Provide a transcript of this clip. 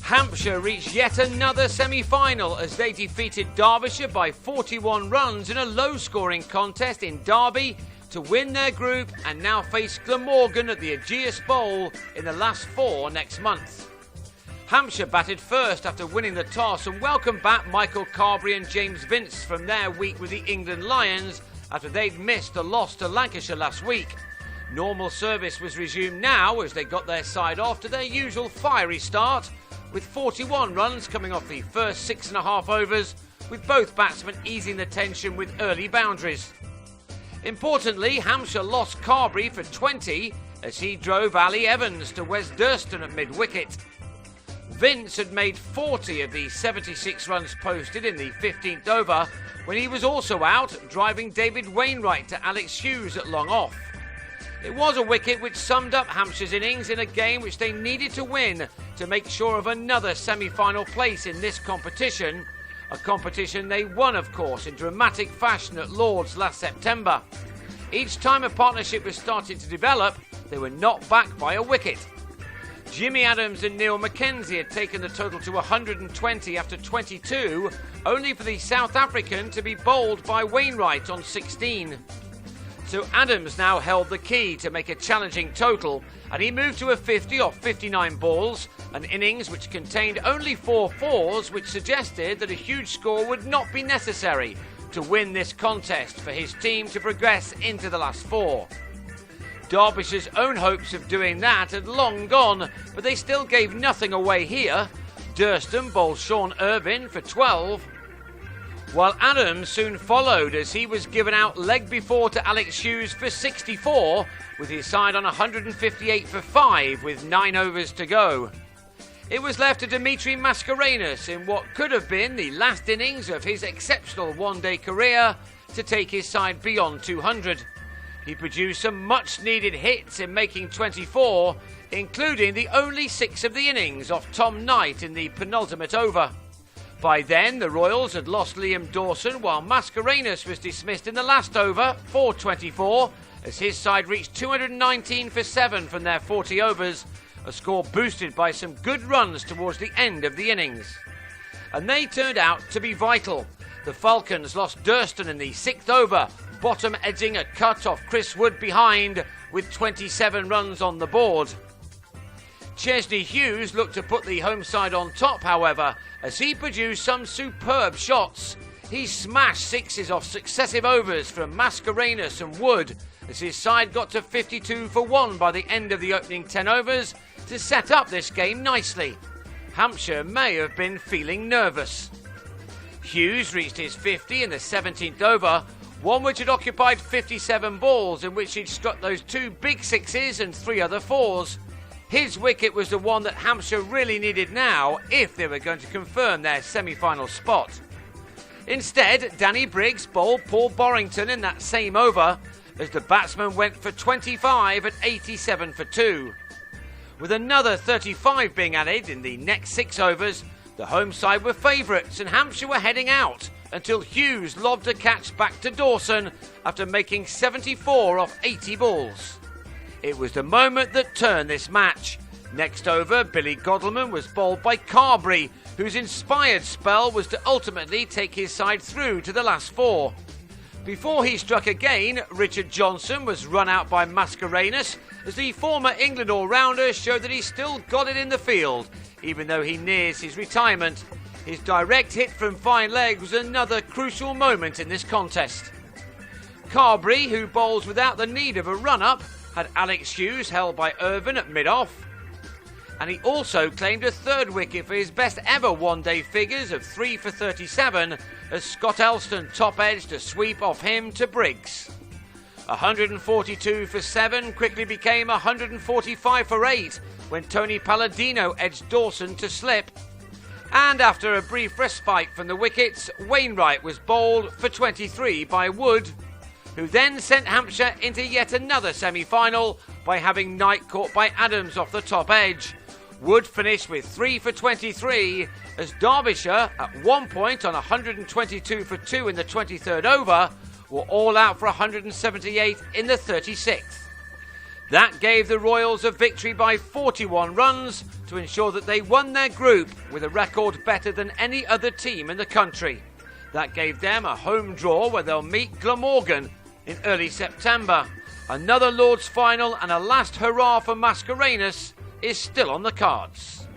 Hampshire reached yet another semi-final as they defeated Derbyshire by 41 runs in a low-scoring contest in Derby to win their group and now face Glamorgan at the Ageas Bowl in the last 4 next month. Hampshire batted first after winning the toss and welcomed back Michael Carberry and James Vince from their week with the England Lions after they'd missed the loss to Lancashire last week. Normal service was resumed now as they got their side off to their usual fiery start, with 41 runs coming off the first 6.5 overs, with both batsmen easing the tension with early boundaries. Importantly, Hampshire lost Carberry for 20 as he drove Ali Evans to Wes Durston at mid-wicket. Vince had made 40 of the 76 runs posted in the 15th over when he was also out, driving David Wainwright to Alex Hughes at long off. It was a wicket which summed up Hampshire's innings in a game which they needed to win to make sure of another semi-final place in this competition, a competition they won, of course, in dramatic fashion at Lord's last September. Each time a partnership was starting to develop, they were knocked back by a wicket. Jimmy Adams and Neil Mackenzie had taken the total to 120 after 22, only for the South African to be bowled by Wainwright on 16. So Adams now held the key to make a challenging total, and he moved to a 50 off 59 balls, an innings which contained only 4 fours, which suggested that a huge score would not be necessary to win this contest for his team to progress into the last 4. Derbyshire's own hopes of doing that had long gone, but they still gave nothing away here. Durston bowled Sean Irvine for 12, while Adams soon followed as he was given out leg before to Alex Hughes for 64, with his side on 158 for 5 with 9 overs to go. It was left to Dimitri Mascarenhas in what could have been the last innings of his exceptional one-day career to take his side beyond 200. He produced some much-needed hits in making 24, including the only 6 of the innings off Tom Knight in the penultimate over. By then, the Royals had lost Liam Dawson, while Mascarenhas was dismissed in the last over for 24, as his side reached 219 for 7 from their 40 overs, a score boosted by some good runs towards the end of the innings. And they turned out to be vital. The Falcons lost Durston in the 6th over, bottom edging a cut off Chris Wood behind, with 27 runs on the board. Chesney Hughes looked to put the home side on top, however, as he produced some superb shots. He smashed 6s off successive overs from Mascarenhas and Wood, as his side got to 52 for 1 by the end of the opening 10 overs to set up this game nicely. Hampshire may have been feeling nervous. Hughes reached his 50 in the 17th over, one which had occupied 57 balls, in which he'd struck those 2 big 6s and 3 other 4s. His wicket was the one that Hampshire really needed now if they were going to confirm their semi-final spot. Instead, Danny Briggs bowled Paul Borrington in that same over as the batsman went for 25 at 87 for 2. With another 35 being added in the next 6 overs, the home side were favourites and Hampshire were heading out until Hughes lobbed a catch back to Dawson after making 74 off 80 balls. It was the moment that turned this match. Next over, Billy Godleman was bowled by Carberry, whose inspired spell was to ultimately take his side through to the last 4. Before he struck again, Richard Johnson was run out by Mascarenhas as the former England all-rounder showed that he still got it in the field, even though he nears his retirement. His direct hit from fine leg was another crucial moment in this contest. Carberry, who bowls without the need of a run-up, had Alex Hughes held by Irvine at mid-off, and he also claimed a 3rd wicket for his best ever one-day figures of 3 for 37 as Scott Elston top-edged a sweep off him to Briggs. 142 for 7 quickly became 145 for 8 when Tony Palladino edged Dawson to slip, and after a brief respite from the wickets, Wainwright was bowled for 23 by Wood, who then sent Hampshire into yet another semi-final by having Knight caught by Adams off the top edge. Wood finished with 3 for 23 as Derbyshire, at one point on 122 for 2 in the 23rd over, were all out for 178 in the 36th. That gave the Royals a victory by 41 runs to ensure that they won their group with a record better than any other team in the country. That gave them a home draw where they'll meet Glamorgan in early September. Another Lord's final and a last hurrah for Mascarenas is still on the cards.